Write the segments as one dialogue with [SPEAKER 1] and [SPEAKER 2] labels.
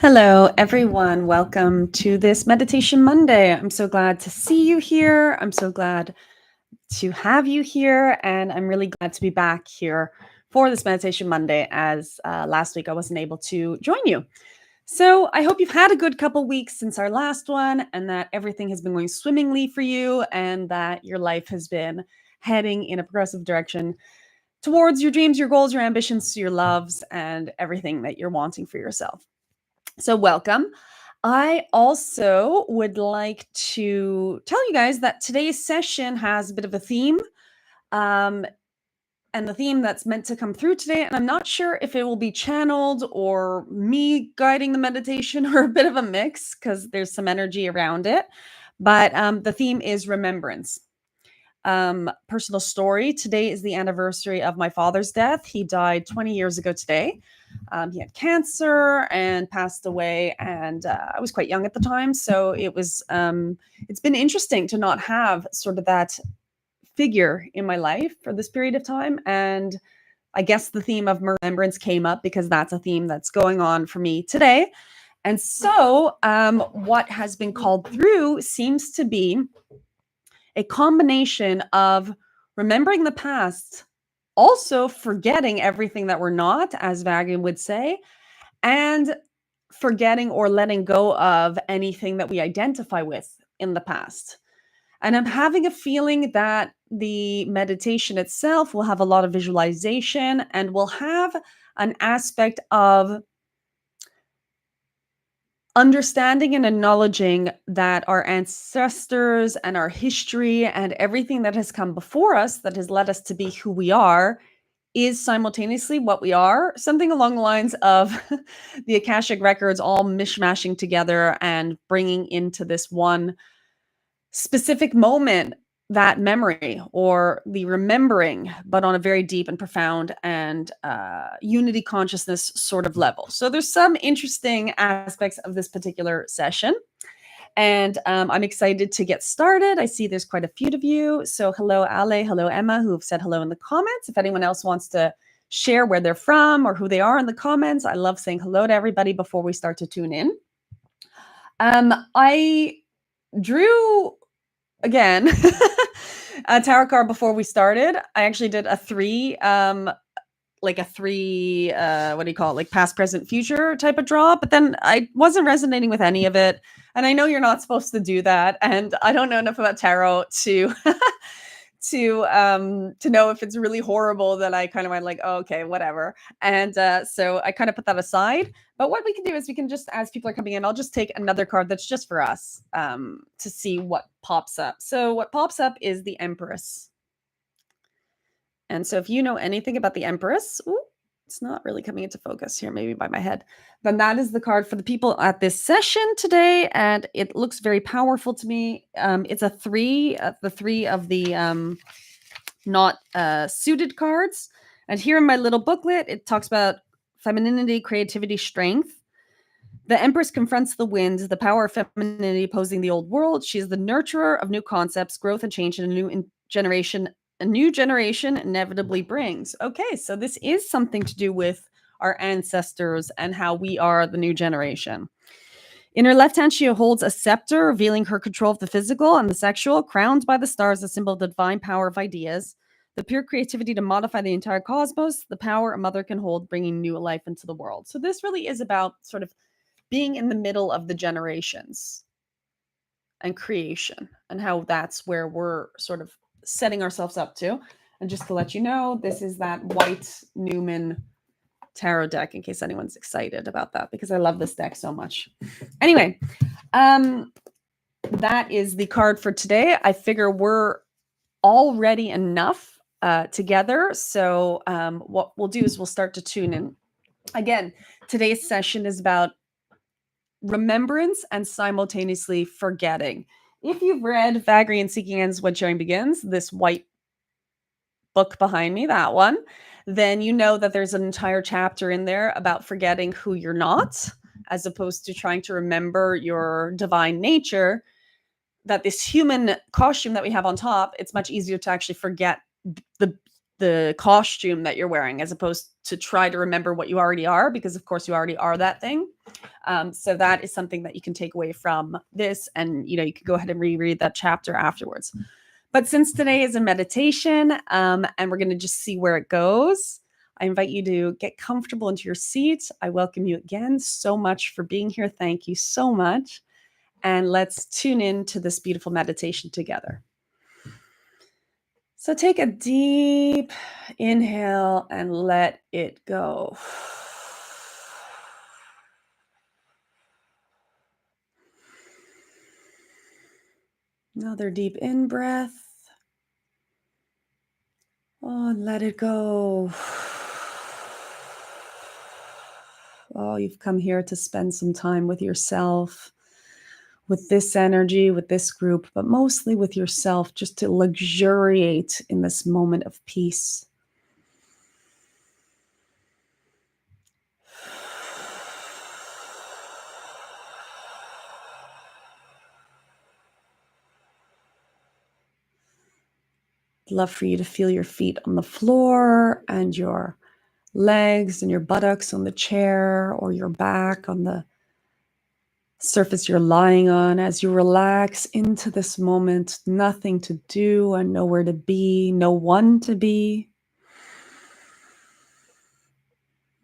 [SPEAKER 1] Hello, everyone. Welcome to this Meditation Monday. I'm so glad to see you here. I'm so glad to have you here. And I'm really glad to be back here for this Meditation Monday, as last week I wasn't able to join you. So I hope you've had a good couple weeks since our last one, and that everything has been going swimmingly for you, and that your life has been heading in a progressive direction towards your dreams, your goals, your ambitions, your loves, and everything that you're wanting for yourself. So, welcome. I also would like to tell you guys that today's session has a bit of a theme. Um, and the theme that's meant to come through today, and I'm not sure if it will be channeled or me guiding the meditation or a bit of a mix because there's some energy around it. But the theme is remembrance. Personal story. Today is the anniversary of my father's death. He died 20 years ago today. He had cancer and passed away, and I was quite young at the time. So it's been interesting to not have sort of that figure in my life for this period of time. And I guess the theme of remembrance came up because that's a theme that's going on for me today. And so, what has been called through seems to be a combination of remembering the past, also forgetting everything that we're not, as Vagan would say, and forgetting or letting go of anything that we identify with in the past. And I'm having a feeling that the meditation itself will have a lot of visualization and will have an aspect of understanding and acknowledging that our ancestors and our history and everything that has come before us that has led us to be who we are is simultaneously what we are. Something along the lines of the Akashic records all mishmashing together and bringing into this one specific moment that memory or the remembering, but on a very deep and profound and unity consciousness sort of level. So there's some interesting aspects of this particular session. And I'm excited to get started. I see there's quite a few of you. So hello, Ale. Hello, Emma, who have said hello in the comments. If anyone else wants to share where they're from or who they are in the comments, I love saying hello to everybody before we start to tune in. I drew again a tarot card before we started. I actually did a three what do you call it, like past, present, future type of draw, but then I wasn't resonating with any of it. And I know you're not supposed to do that, and I don't know enough about tarot to to know if it's really horrible that I kind of went like, oh, okay, whatever. And so I kind of put that aside. But what we can do is we can just, as people are coming in, I'll just take another card that's just for us to see what pops up. So what pops up is the Empress. And so if you know anything about the Empress, it's not really coming into focus here, maybe by my head, then that is the card for the people at this session today. And it looks very powerful to me. It's a three, the three of the not suited cards. And here in my little booklet, it talks about femininity, creativity, strength. The Empress confronts the wind, the power of femininity opposing the old world. She is the nurturer of new concepts, growth and change in a new generation. A new generation inevitably brings. Okay, so this is something to do with our ancestors and how we are the new generation. In her left hand, she holds a scepter, revealing her control of the physical and the sexual, crowned by the stars, a symbol of the divine power of ideas, the pure creativity to modify the entire cosmos, the power a mother can hold, bringing new life into the world. So this really is about sort of being in the middle of the generations and creation, and how that's where we're sort of setting ourselves up to. And just to let you know, this is that white Newman tarot deck, in case anyone's excited about that, because I love this deck so much. Anyway, that is the card for today. I figure we're already enough together. So what we'll do is we'll start to tune in. Again, today's session is about remembrance and simultaneously forgetting. If you've read Vagary and Seeking Ends When Sharing Begins, this white book behind me, that one, then you know that there's an entire chapter in there about forgetting who you're not, as opposed to trying to remember your divine nature, that this human costume that we have on top, it's much easier to actually forget the the costume that you're wearing, as opposed to try to remember what you already are, because of course you already are that thing. So that is something that you can take away from this, and you can go ahead and reread that chapter afterwards. But since today is a meditation, and we're going to just see where it goes, I invite you to get comfortable into your seat. I welcome you again so much for being here. Thank you so much. And let's tune in to this beautiful meditation together. So take a deep inhale and let it go. Another deep in breath. Oh, and let it go. Oh, you've come here to spend some time with yourself, with this energy, with this group, but mostly with yourself, just to luxuriate in this moment of peace. I'd love for you to feel your feet on the floor and your legs and your buttocks on the chair, or your back on the surface you're lying on, as you relax into this moment. Nothing to do and nowhere to be, no one to be.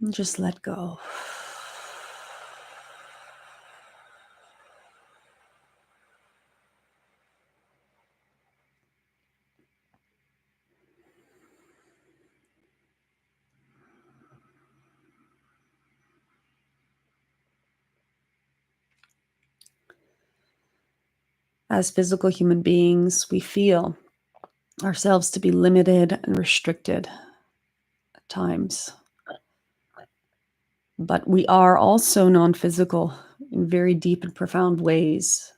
[SPEAKER 1] And just let go. As physical human beings, we feel ourselves to be limited and restricted at times. But we are also non-physical in very deep and profound ways.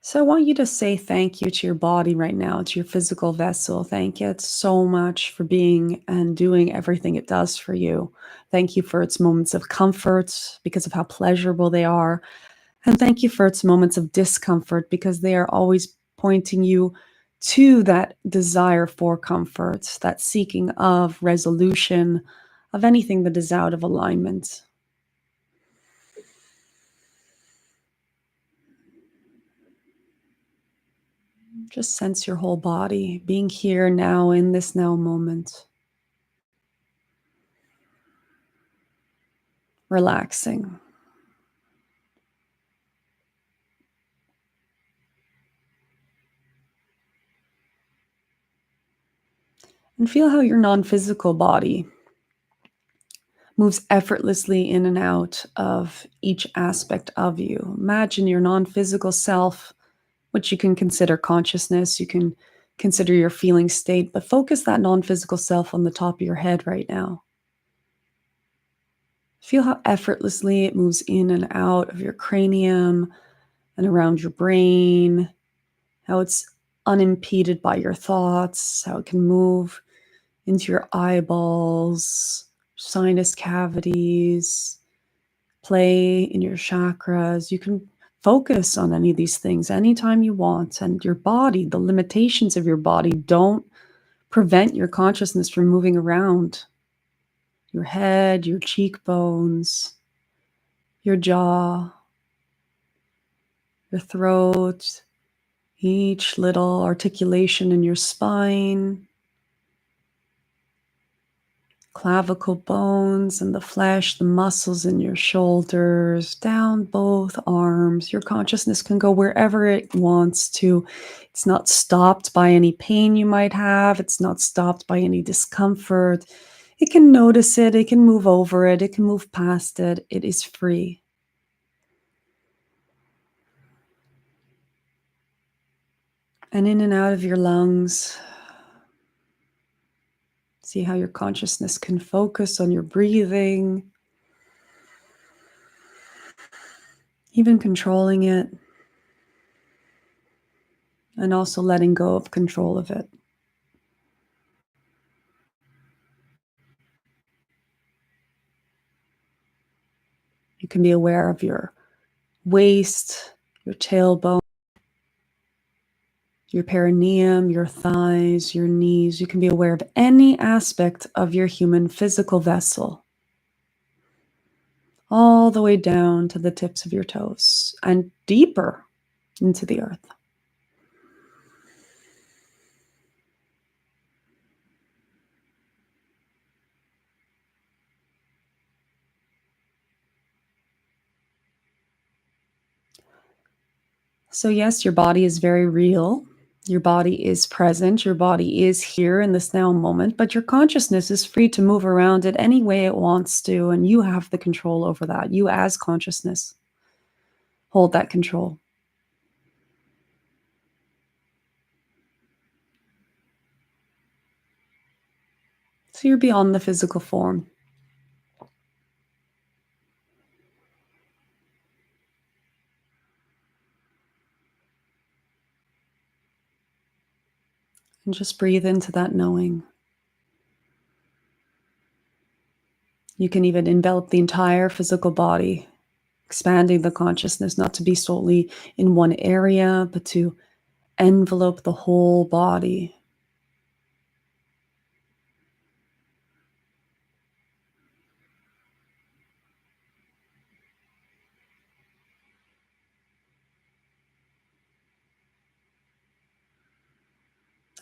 [SPEAKER 1] So I want you to say thank you to your body right now, to your physical vessel. Thank it so much for being and doing everything it does for you. Thank you for its moments of comfort because of how pleasurable they are. And thank you for its moments of discomfort, because they are always pointing you to that desire for comfort, that seeking of resolution of anything that is out of alignment. Just sense your whole body being here now in this now moment. Relaxing. And feel how your non-physical body moves effortlessly in and out of each aspect of you. Imagine your non-physical self, which you can consider consciousness, you can consider your feeling state, but focus that non-physical self on the top of your head right now. Feel how effortlessly it moves in and out of your cranium and around your brain, how it's unimpeded by your thoughts, how it can move into your eyeballs, sinus cavities, play in your chakras. You can focus on any of these things anytime you want. And your body, the limitations of your body, don't prevent your consciousness from moving around your head, your cheekbones, your jaw, your throat, each little articulation in your spine, clavicle bones and the flesh, the muscles in your shoulders, down both arms. Your consciousness can go wherever it wants to. It's not stopped by any pain you might have. It's not stopped by any discomfort. It can notice it. It can move over it. It can move past it. It is free. And in and out of your lungs, see how your consciousness can focus on your breathing, even controlling it, and also letting go of control of it. You can be aware of your waist, your tailbone, your perineum, your thighs, your knees. You can be aware of any aspect of your human physical vessel, all the way down to the tips of your toes and deeper into the earth. So, yes, your body is very real. Your body is present. Your body is here in this now moment, but your consciousness is free to move around it any way it wants to. And you have the control over that. You, as consciousness, hold that control. So, you're beyond the physical form. And just breathe into that knowing. You can even envelop the entire physical body, expanding the consciousness, not to be solely in one area, but to envelope the whole body.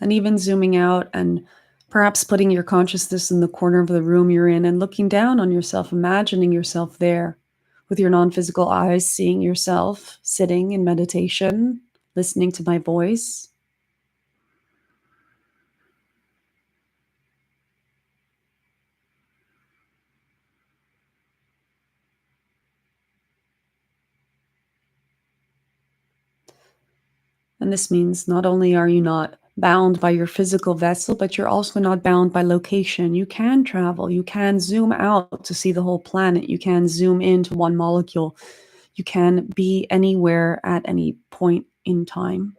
[SPEAKER 1] And even zooming out and perhaps putting your consciousness in the corner of the room you're in and looking down on yourself, imagining yourself there with your non physical eyes, seeing yourself sitting in meditation, listening to my voice. And this means not only are you not bound by your physical vessel, but you're also not bound by location. You can travel, you can zoom out to see the whole planet, you can zoom into one molecule, you can be anywhere at any point in time.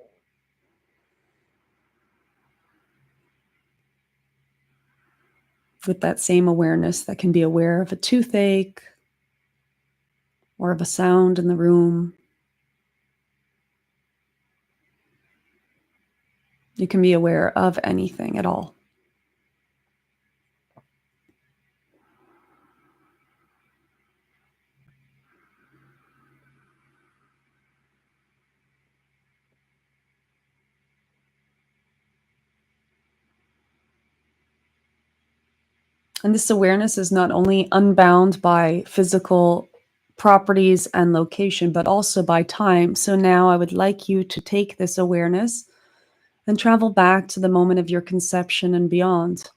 [SPEAKER 1] With that same awareness that can be aware of a toothache or of a sound in the room. You can be aware of anything at all. And this awareness is not only unbound by physical properties and location, but also by time. So now I would like you to take this awareness and travel back to the moment of your conception and beyond.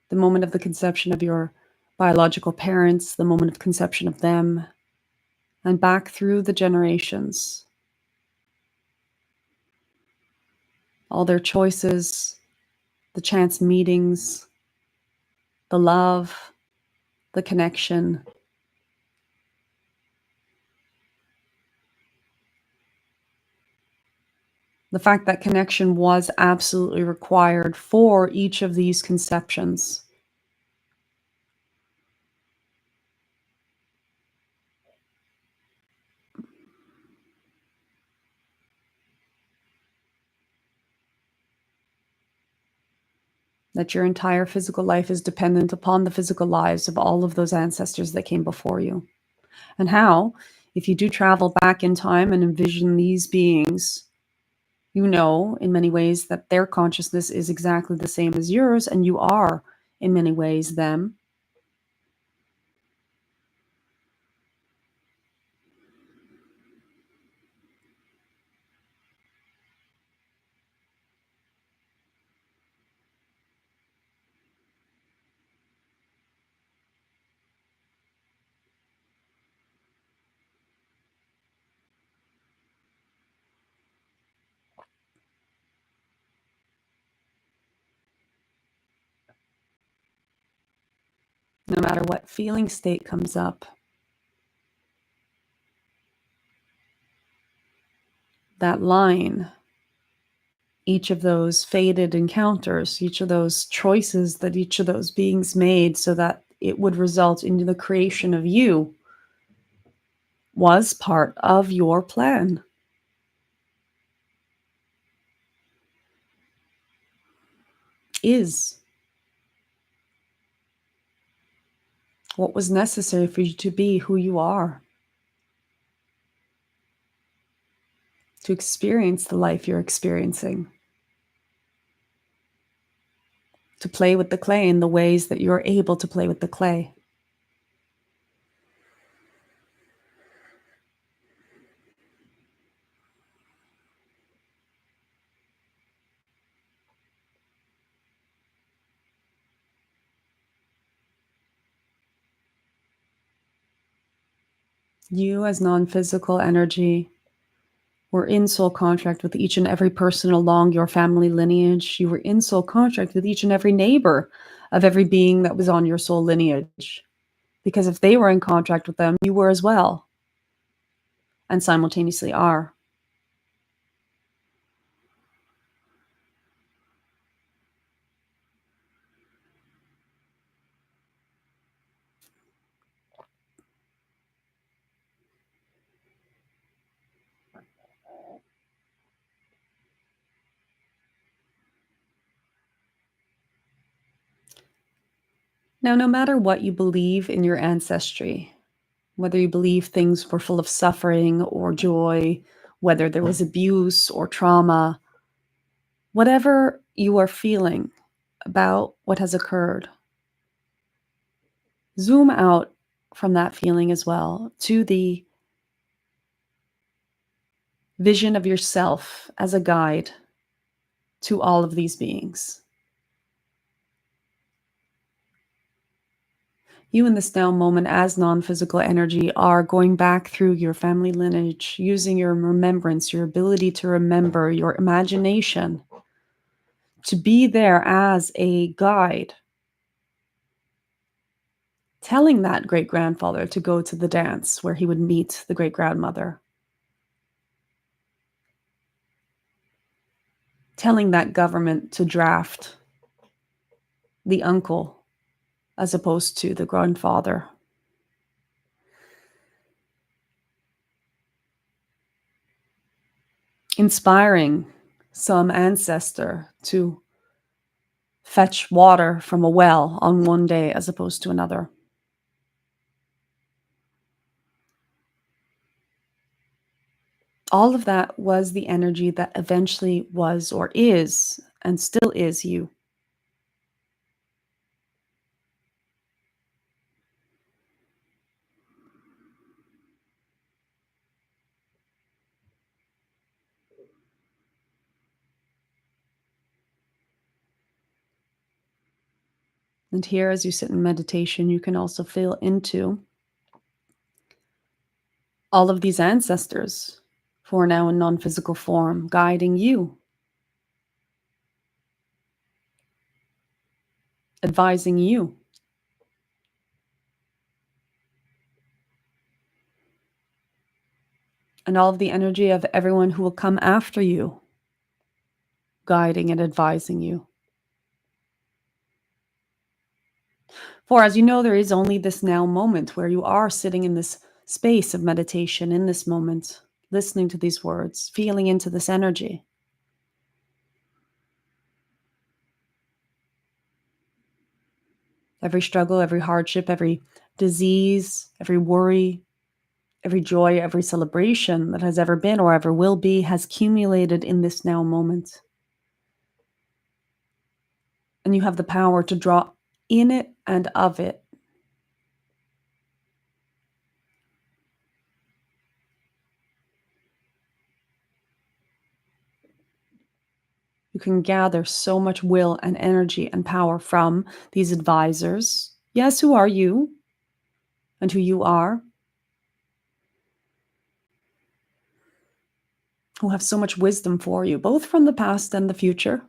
[SPEAKER 1] The moment of the conception of your biological parents, the moment of conception of them, and back through the generations. All their choices, the chance meetings, the love, the connection. The fact that connection was absolutely required for each of these conceptions. That your entire physical life is dependent upon the physical lives of all of those ancestors that came before you. And how, if you do travel back in time and envision these beings, you know in many ways that their consciousness is exactly the same as yours, and you are in many ways them. No matter what feeling state comes up, that line, each of those fated encounters, each of those choices that each of those beings made so that it would result in the creation of you, was part of your plan. is what was necessary for you to be who you are, to experience the life you're experiencing, to play with the clay in the ways that you're able to play with the clay. You, as non physical energy, were in soul contract with each and every person along your family lineage. You were in soul contract with each and every neighbor of every being that was on your soul lineage. Because if they were in contract with them, you were as well, and simultaneously are. Now, no matter what you believe in your ancestry, whether you believe things were full of suffering or joy, whether there was abuse or trauma, whatever you are feeling about what has occurred, zoom out from that feeling as well to the vision of yourself as a guide to all of these beings. You in this now moment as non-physical energy are going back through your family lineage, using your remembrance, your ability to remember, your imagination, to be there as a guide, telling that great grandfather to go to the dance where he would meet the great grandmother, telling that government to draft the uncle as opposed to the grandfather, inspiring some ancestor to fetch water from a well on one day as opposed to another. All of that was the energy that eventually was or is and still is you. And here, as you sit in meditation, you can also feel into all of these ancestors who are now in non-physical form, guiding you, advising you. And all of the energy of everyone who will come after you, guiding and advising you. For as you know, there is only this now moment where you are sitting in this space of meditation, in this moment, listening to these words, feeling into this energy. Every struggle, every hardship, every disease, every worry, every joy, every celebration that has ever been or ever will be has accumulated in this now moment. And you have the power to draw in it and of it. You can gather so much will and energy and power from these advisors. Yes, who are you and who you are, who have so much wisdom for you, both from the past and the future.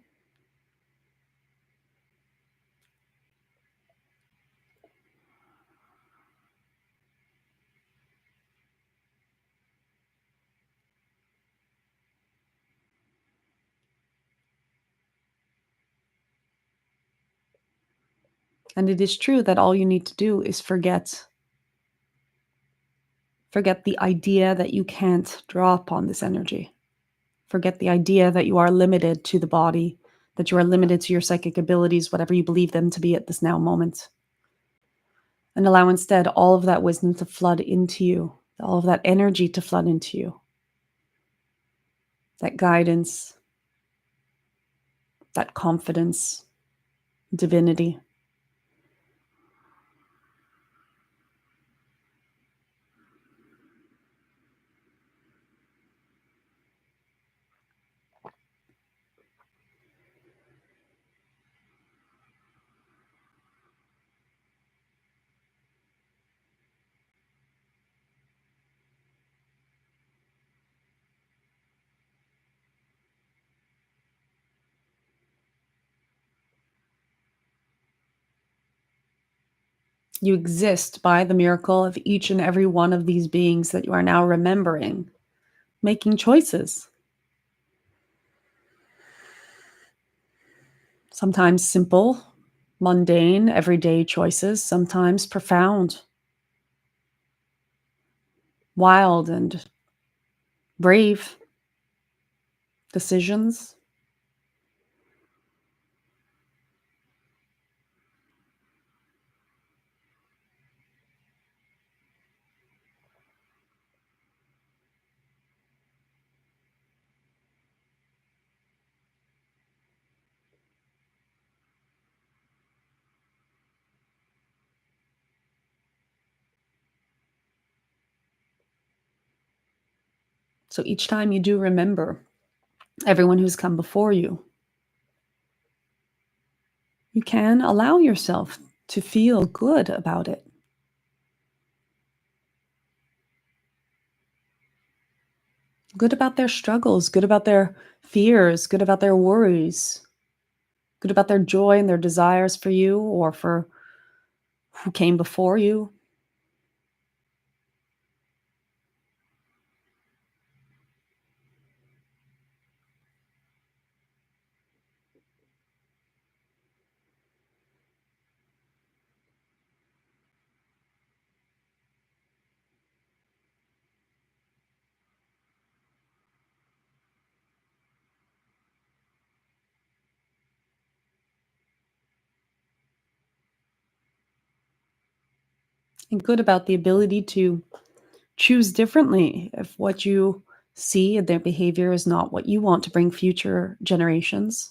[SPEAKER 1] And it is true that all you need to do is forget the idea that you can't draw upon this energy. Forget the idea that you are limited to the body, that you are limited to your psychic abilities, whatever you believe them to be at this now moment. And allow instead all of that wisdom to flood into you, all of that energy to flood into you, that guidance, that confidence, divinity. You exist by the miracle of each and every one of these beings that you are now remembering, making choices. Sometimes simple, mundane, everyday choices, sometimes profound, wild, and brave decisions. So each time you do remember everyone who's come before you, you can allow yourself to feel good about it. Good about their struggles, good about their fears, good about their worries, good about their joy and their desires for you or for who came before you. And good about the ability to choose differently if what you see in their behavior is not what you want to bring future generations.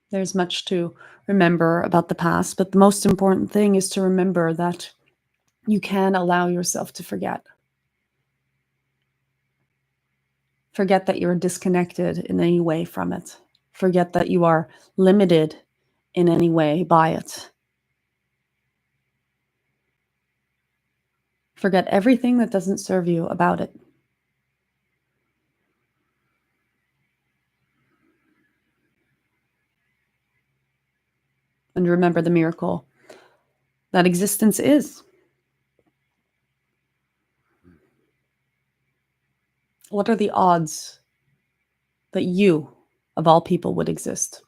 [SPEAKER 1] There's much to remember about the past, but the most important thing is to remember that you can allow yourself to forget. Forget that you're disconnected in any way from it. Forget that you are limited in any way by it. Forget everything that doesn't serve you about it. And remember the miracle that existence is. What are the odds that you, of all people, would exist?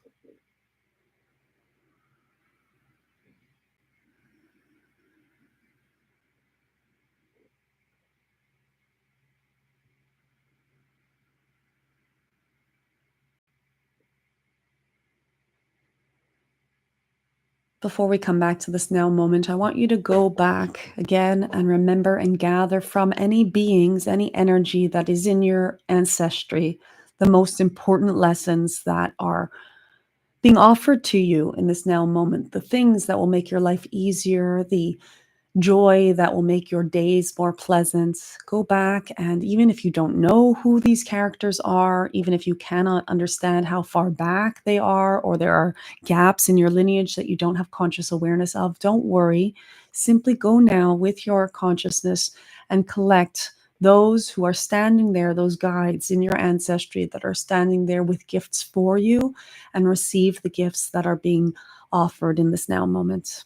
[SPEAKER 1] Before we come back to this now moment, I want you to go back again and remember and gather from any beings, any energy that is in your ancestry, the most important lessons that are being offered to you in this now moment, the things that will make your life easier, the joy that will make your days more pleasant. Go back, and even if you don't know who these characters are, even if you cannot understand how far back they are, or there are gaps in your lineage that you don't have conscious awareness of, don't worry. Simply go now with your consciousness and collect those who are standing there, those guides in your ancestry that are standing there with gifts for you, and receive the gifts that are being offered in this now moment.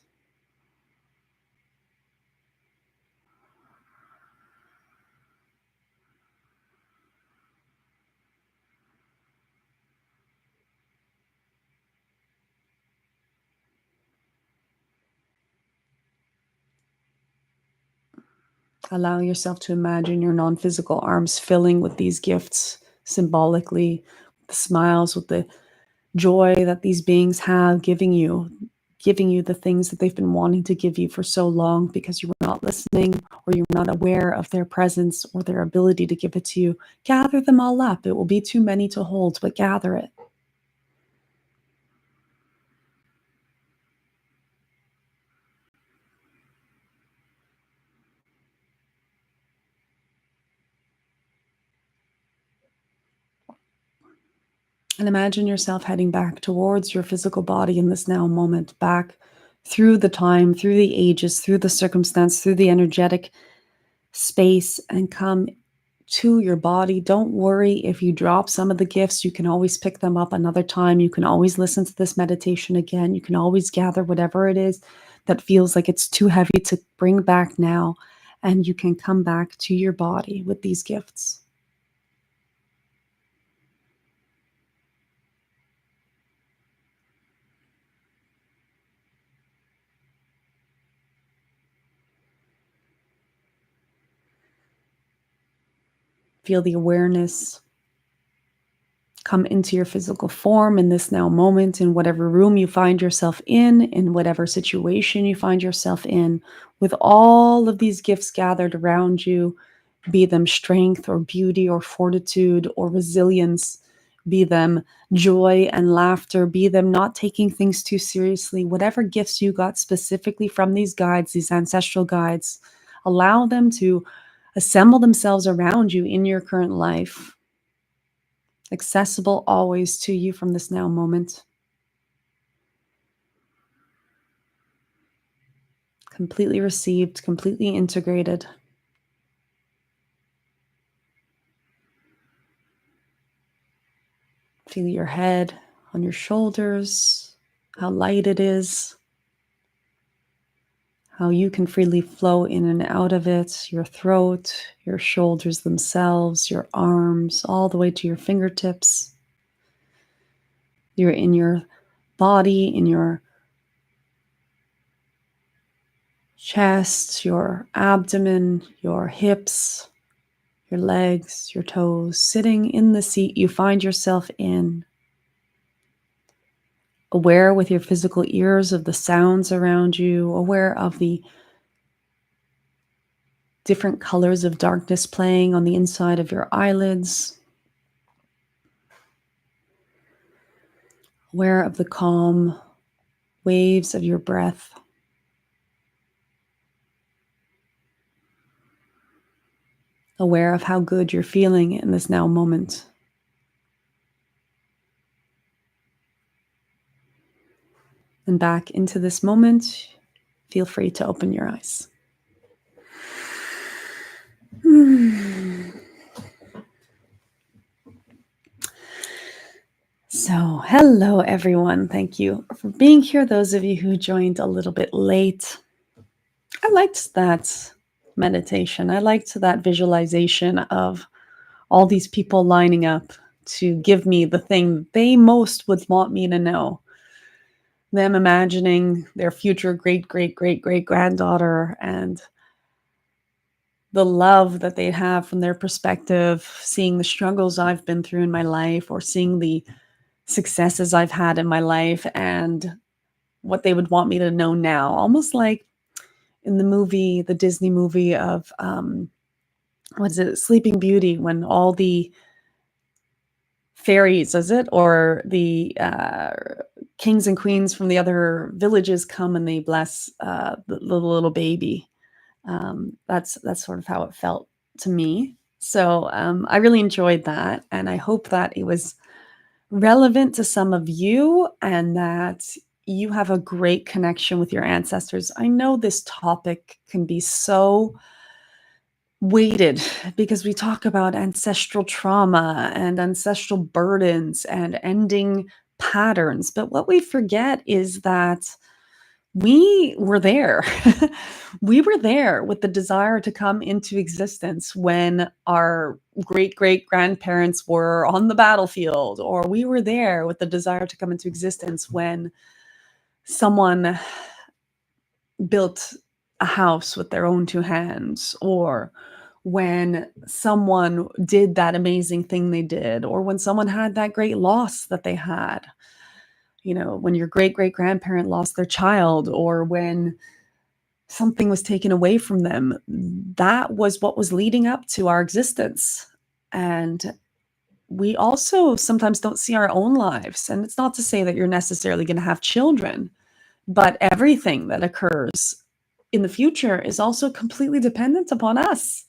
[SPEAKER 1] Allow yourself to imagine your non physical arms filling with these gifts symbolically, the smiles, with the joy that these beings have giving you the things that they've been wanting to give you for so long because you were not listening or you were not aware of their presence or their ability to give it to you. Gather them all up. It will be too many to hold, but gather it. And imagine yourself heading back towards your physical body in this now moment, back through the time, through the ages, through the circumstance, through the energetic space, and come to your body. Don't worry if you drop some of the gifts. You can always pick them up another time. You can always listen to this meditation again. You can always gather whatever it is that feels like it's too heavy to bring back now. And you can come back to your body with these gifts. Feel the awareness come into your physical form in this now moment, in whatever room you find yourself in whatever situation you find yourself in, with all of these gifts gathered around you, be them strength or beauty or fortitude or resilience, be them joy and laughter, be them not taking things too seriously, whatever gifts you got specifically from these guides, these ancestral guides, allow them to assemble themselves around you in your current life, accessible always to you from this now moment. Completely received, completely integrated. Feel your head on your shoulders, how light it is, how you can freely flow in and out of it, your throat, your shoulders themselves, your arms, all the way to your fingertips. You're in your body, in your chest, your abdomen, your hips, your legs, your toes, sitting in the seat you find yourself in, aware with your physical ears of the sounds around you, aware of the different colors of darkness playing on the inside of your eyelids, aware of the calm waves of your breath. Aware of how good you're feeling in this now moment. And back into this moment, feel free to open your eyes. So, hello everyone. Thank you for being here. Those of you who joined a little bit late. I liked that meditation. I liked that visualization of all these people lining up to give me the thing they most would want me to know. Them imagining their future great, great, great, great granddaughter and the love that they have from their perspective, seeing the struggles I've been through in my life or seeing the successes I've had in my life and what they would want me to know now. Almost like in the movie, the Disney movie of, what is it, Sleeping Beauty, when all the fairies, is it, or the kings and queens from the other villages come and they bless the little baby. That's sort of how it felt to me. So I really enjoyed that, and I hope that it was relevant to some of you and that you have a great connection with your ancestors. I know this topic can be so weighted because we talk about ancestral trauma and ancestral burdens and ending patterns. But what we forget is that we were there. We were there with the desire to come into existence when our great great grandparents were on the battlefield, or we were there with the desire to come into existence when someone built a house with their own two hands, or when someone did that amazing thing they did, or when someone had that great loss that they had. When your great great grandparent lost their child, or when something was taken away from them, that was what was leading up to our existence. And we also sometimes don't see our own lives. And it's not to say that you're necessarily going to have children, but everything that occurs in the future is also completely dependent upon us.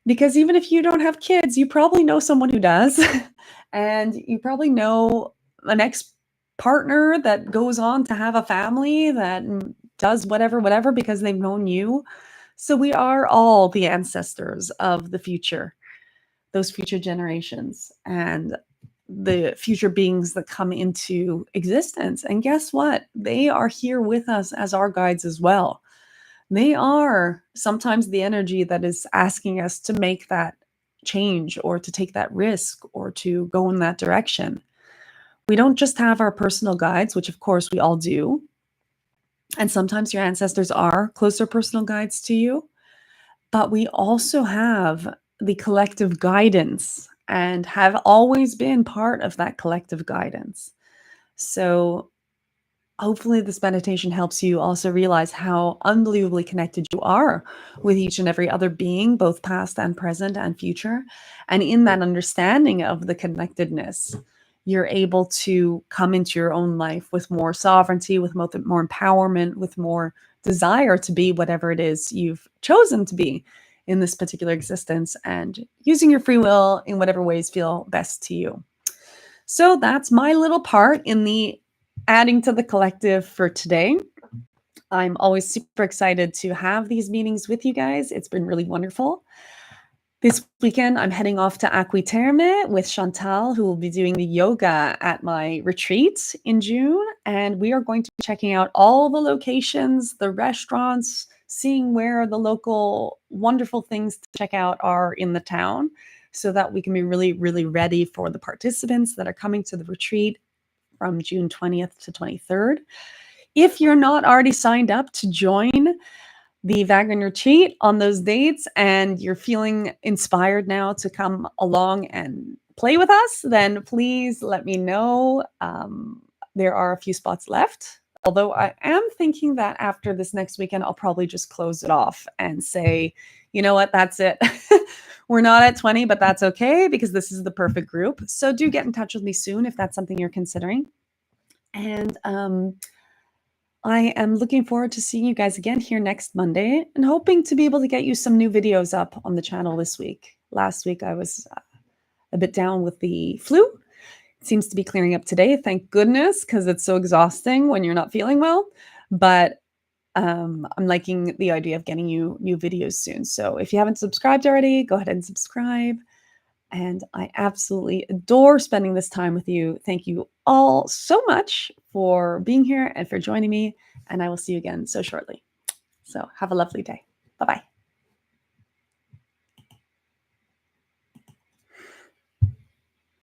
[SPEAKER 1] Because even if you don't have kids, you probably know someone who does. And you probably know an ex partner that goes on to have a family that does whatever because they've known you. So we are all the ancestors of the future, those future generations, and the future beings that come into existence. And guess what? They are here with us as our guides as well. They are sometimes the energy that is asking us to make that change, or to take that risk, or to go in that direction. We don't just have our personal guides, which of course we all do. And sometimes your ancestors are closer personal guides to you, but we also have the collective guidance, and have always been part of that collective guidance. So hopefully this meditation helps you also realize how unbelievably connected you are with each and every other being, both past and present and future. And in that understanding of the connectedness, you're able to come into your own life with more sovereignty, with more empowerment, with more desire to be whatever it is you've chosen to be in this particular existence, and using your free will in whatever ways feel best to you. So that's my little part in the adding to the collective for today. I'm always super excited to have these meetings with you guys. It's been really wonderful. This weekend, I'm heading off to Aquiterme with Chantal, who will be doing the yoga at my retreat in June. And we are going to be checking out all the locations, the restaurants, seeing where the local wonderful things to check out are in the town, so that we can be really, really ready for the participants that are coming to the retreat from June 20th to 23rd. If you're not already signed up to join the Vagrant Retreat on those dates, and you're feeling inspired now to come along and play with us, then please let me know. There are a few spots left. Although I am thinking that after this next weekend, I'll probably just close it off and say, you know what, that's it. We're not at 20, but that's okay, because this is the perfect group. So do get in touch with me soon if that's something you're considering. And I am looking forward to seeing you guys again here next Monday, and hoping to be able to get you some new videos up on the channel this week. Last week I was a bit down with the flu. It seems to be clearing up today, thank goodness, because it's so exhausting when you're not feeling well. But I'm liking the idea of getting you new videos soon. So if you haven't subscribed already, go ahead and subscribe. And I absolutely adore spending this time with you. Thank you all so much for being here and for joining me. And I will see you again so shortly. So have a lovely day. Bye-bye.